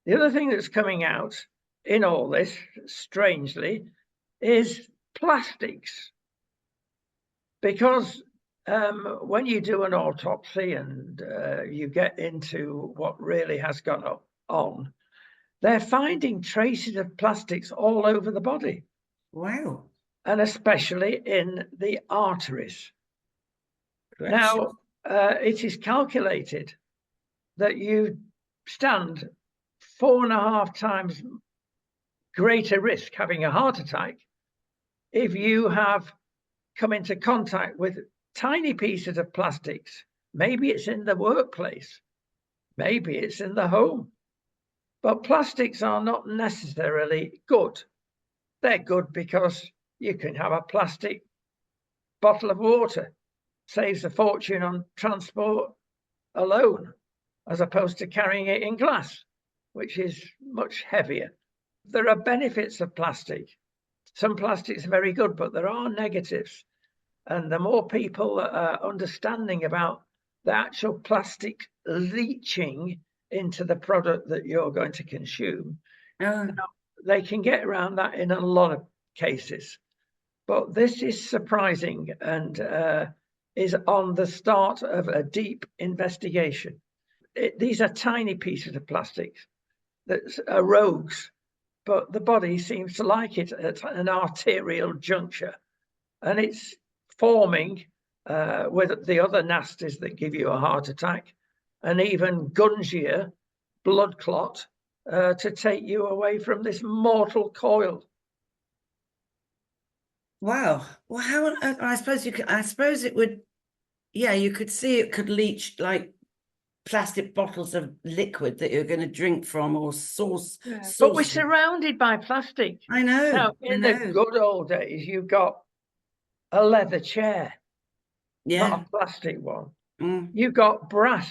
The other thing that's coming out in all this, strangely, is plastics. Because when you do an autopsy and you get into what really has gone on, they're finding traces of plastics all over the body. Wow. And especially in the arteries. Correct. Now, it is calculated that you stand 4.5 times greater risk having a heart attack if you have come into contact with tiny pieces of plastics. Maybe it's in the workplace, maybe it's in the home, but plastics are not necessarily good. They're good because you can have a plastic bottle of water, saves a fortune on transport alone, as opposed to carrying it in glass, which is much heavier. There are benefits of plastic. Some plastics are very good, but there are negatives. And the more people that are understanding about the actual plastic leaching into the product that you're going to consume, they can get around that in a lot of cases. But this is surprising and is on the start of a deep investigation. These are tiny pieces of plastic that are rogues, but the body seems to like it at an arterial juncture, and it's forming with the other nasties that give you a heart attack, and even gungier blood clot to take you away from this mortal coil. Wow. Well, how I suppose you could. I suppose it would. Yeah, you could see it could leach like plastic bottles of liquid that you're going to drink from, or sauce. But we're surrounded by plastic. I know. Now, in the good old days, you've got a leather chair, not a plastic one. You've got brass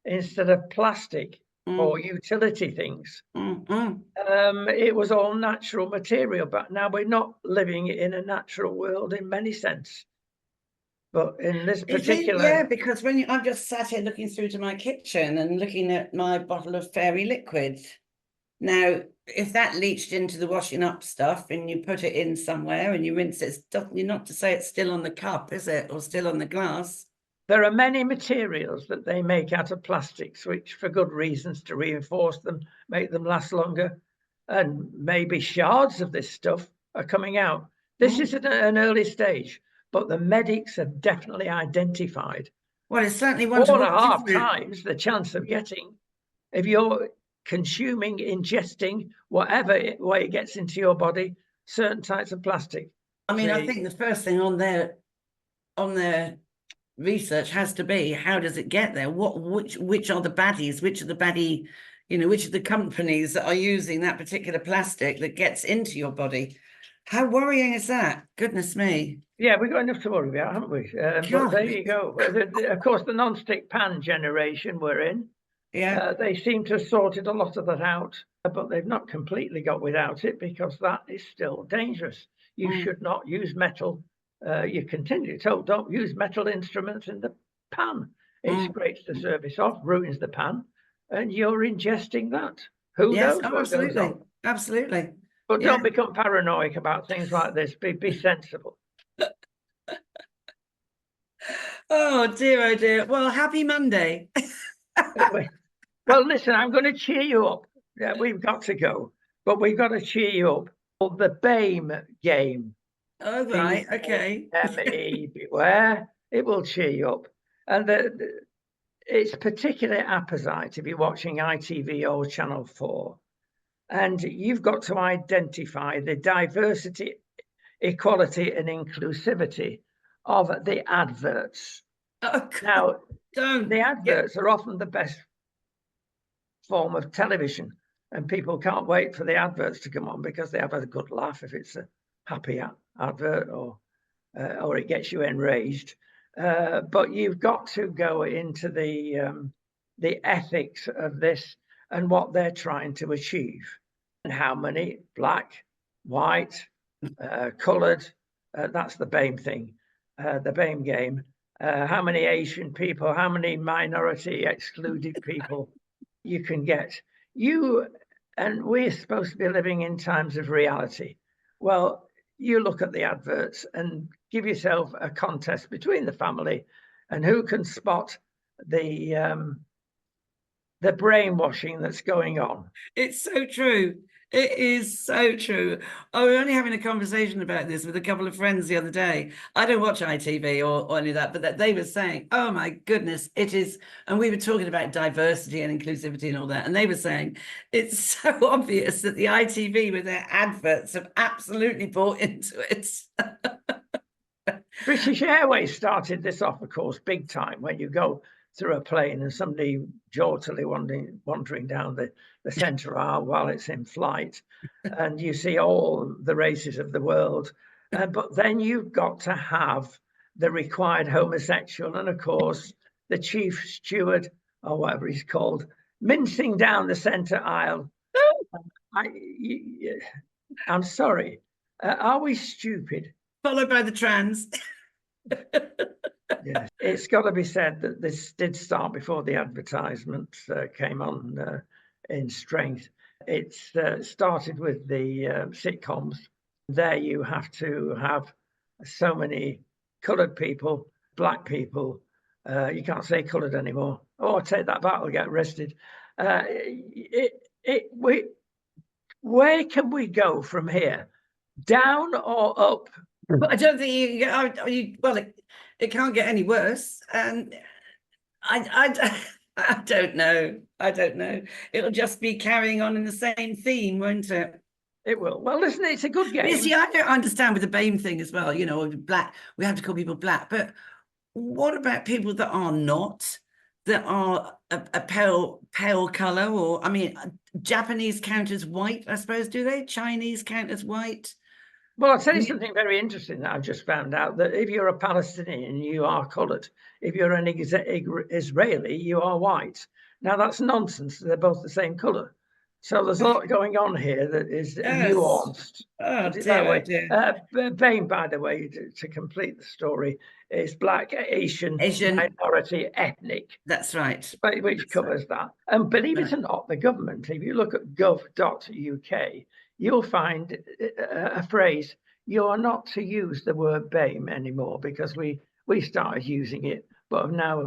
instead of plastic for utility things. It was all natural material, but now we're not living in a natural world in many sense. But in this particular... because when I'm just sat here looking through to my kitchen and looking at my bottle of fairy liquid. Now, if that leached into the washing up stuff and you put it in somewhere and you rinse it, you're not to say it's still on the cup, is it? Or still on the glass? There are many materials that they make out of plastics, which for good reasons, to reinforce them, make them last longer. And maybe shards of this stuff are coming out. This is at an early stage, but the medics have definitely identified. Well, it's certainly 4.5 times the chance of getting, if you're consuming, ingesting, whatever way it gets into your body, certain types of plastic. I mean, I The- think the first thing on their research has to be, how does it get there? Which are the baddies? Which are the baddie, which are the companies that are using that particular plastic that gets into your body? How worrying is that? Goodness me. Yeah, we've got enough to worry about, haven't we? But God. there you go. Of course, the non-stick pan generation we're in, Yeah. they seem to have sorted a lot of that out, but they've not completely got without it, because that is still dangerous. You should not use metal. You continue told, don't use metal instruments in the pan. It scrapes the surface off, ruins the pan, and you're ingesting that. Who Yes. knows Oh, what goes absolutely. on? Absolutely. But Yeah. don't become paranoid about things like this. Be sensible. Oh dear. Well, happy Monday. Well, listen, I'm going to cheer you up. Yeah, we've got to go, but we've got to cheer you up. For the BAME game. Oh, right. Okay. BAME, beware. It will cheer you up. And it's particularly apposite if you're watching ITV or Channel 4. And you've got to identify the diversity, equality, and inclusivity of the adverts. Oh, God, Now, don't. the adverts are often the best form of television, and people can't wait for the adverts to come on because they have a good laugh if it's a happy advert, or it gets you enraged. But you've got to go into the ethics of this and what they're trying to achieve, and how many black, white, coloured. That's the BAME thing, the BAME game. How many Asian people, how many minority excluded people you can get. And we're supposed to be living in times of reality. Well, you look at the adverts and give yourself a contest between the family, and who can spot the brainwashing that's going on. It's so true. It is so true. I was only having a conversation about this with a couple of friends the other day. I don't watch ITV or any of that, but that they were saying, oh my goodness, it is. And we were talking about diversity and inclusivity and all that. And they were saying, it's so obvious that the ITV with their adverts have absolutely bought into it. British Airways started this off, of course, big time, when you go through a plane and somebody jauntily wandering down the centre aisle while it's in flight, and you see all the races of the world. But then you've got to have the required homosexual, and of course the chief steward, or whatever he's called, mincing down the centre aisle. I'm sorry, are we stupid? Followed by the trans. Yes, it's got to be said that this did start before the advertisement came on in strength. It started with the sitcoms. There you have to have so many coloured people, black people. You can't say coloured anymore. Oh, I'll take that back, I'll get arrested. Where can we go from here? Down or up? But I don't think it can't get any worse. And I don't know. I don't know. It'll just be carrying on in the same theme, won't it? It will. Well, listen, it's a good game. You see, I don't understand with the BAME thing as well. Black, we have to call people black. But what about people that are not, that are a pale colour? Or, I mean, Japanese count as white, I suppose, do they? Chinese count as white? Well, I'll tell you something very interesting that I've just found out, that if you're a Palestinian, you are coloured. If you're an Israeli, you are white. Now, that's nonsense. They're both the same colour. So there's a lot going on here that is nuanced. Oh, dear. BAME, by the way, to complete the story, is black, Asian, minority, ethnic. That's right. Which covers that. And believe it or not, the government, if you look at gov.uk, you'll find a phrase, you are not to use the word BAME anymore, because we started using it, but now,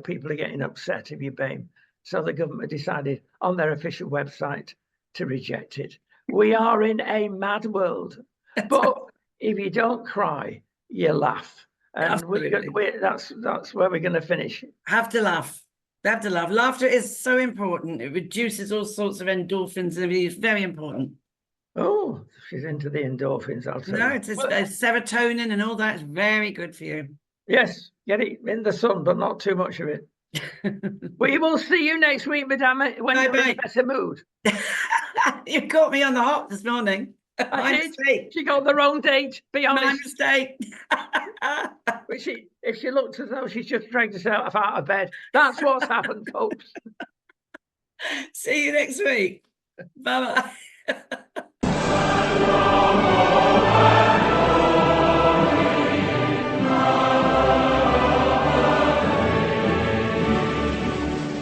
people are getting upset if you BAME. So the government decided on their official website to reject it. We are in a mad world, but if you don't cry, you laugh. And that's where we're going to finish. Have to laugh. Have to laugh. Laughter is so important. It reduces all sorts of endorphins, and it's very important. Oh, she's into the endorphins, I'll tell No, you. it's Well, serotonin and all that is very good for you. yes, get it in the sun, but not too much of it. We will see you next week, Madame, when you're in a Bye-bye. better mood. You caught me on the hop this morning. I My did. mistake. She got the wrong date, be My honest. mistake. But if she looks as though she's just dragged herself out of bed, that's what's happened, folks. See you next week. Bye-bye.